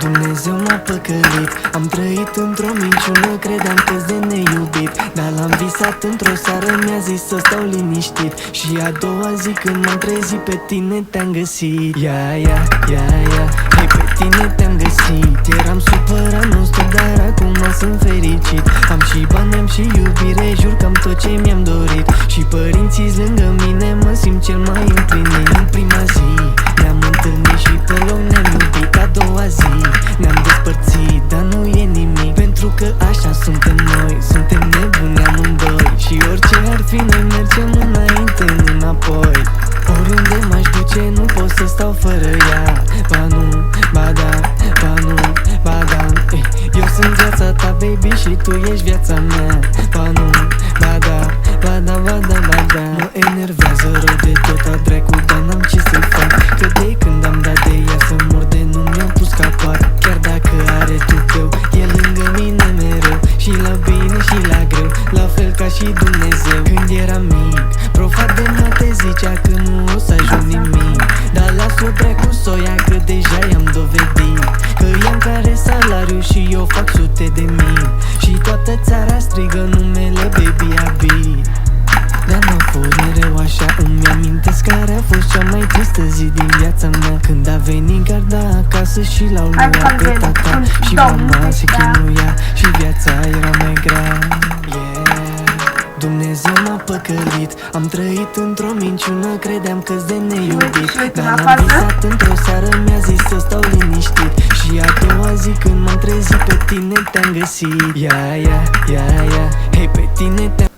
Dumnezeu m-a păcălit. Am trăit într-o minciună, credeam că-s de neiubit, dar l-am visat într-o seară, mi-a zis să stau liniștit. Și a doua zi când m-am trezit, pe tine te-am găsit. Hei, pe tine te-am găsit. Eram supărat non-stop, dar acum sunt fericit. Am și bani, am și iubire, jur că am tot ce mi-am dorit. Și părinții lângă mine, mă simt cel mai împlinit. În prima zi ne-am întâlnit și pe loc ne-am iubit. A doua zi ne-am despărțit, dar nu e nimic, pentru că așa suntem noi. Suntem nebuni amândoi și orice ar fi, noi mergem înainte, nu înapoi. Oriunde m-aș duce, nu pot să stau fără ea. Ba nu, ba da, ba nu, ba da. Eu sunt viața ta, baby, și tu ești viața mea. Ba nu, ba da, ba da, ba da, ba da. Mă enervează rău de tot a dracu, dar n-am ce să fac, că de când am dat de ea să mor de nu mi-am pus capar. Chiar dacă are tupeu, e lângă mine mereu, și la bine și la greu, la fel ca și Dumnezeu. Când eram mic, profa de mate zicea că nu o să ajung nimic, dar las-o dracu soia, că deja i-am dovedit că i-am care salariu și eu fac sute de mii. Și toată țara strigă numele Baby Abi. Dar n-a fost mereu așa, îmi amintesc care a fost cea mai tristă zi din viața mea, când a venit garda acasă și l-au luat pe tata. Și mama se chinuia și viața era mai grea. Dumnezeu m-a păcălit. Am trăit într-o minciună, credeam că-s de neiubit, dar l-am visat într-o seară, mi-a zis să stau liniștit. Și a doua zi când m-am trezit, pe tine te-am găsit. Hei, pe tine te-am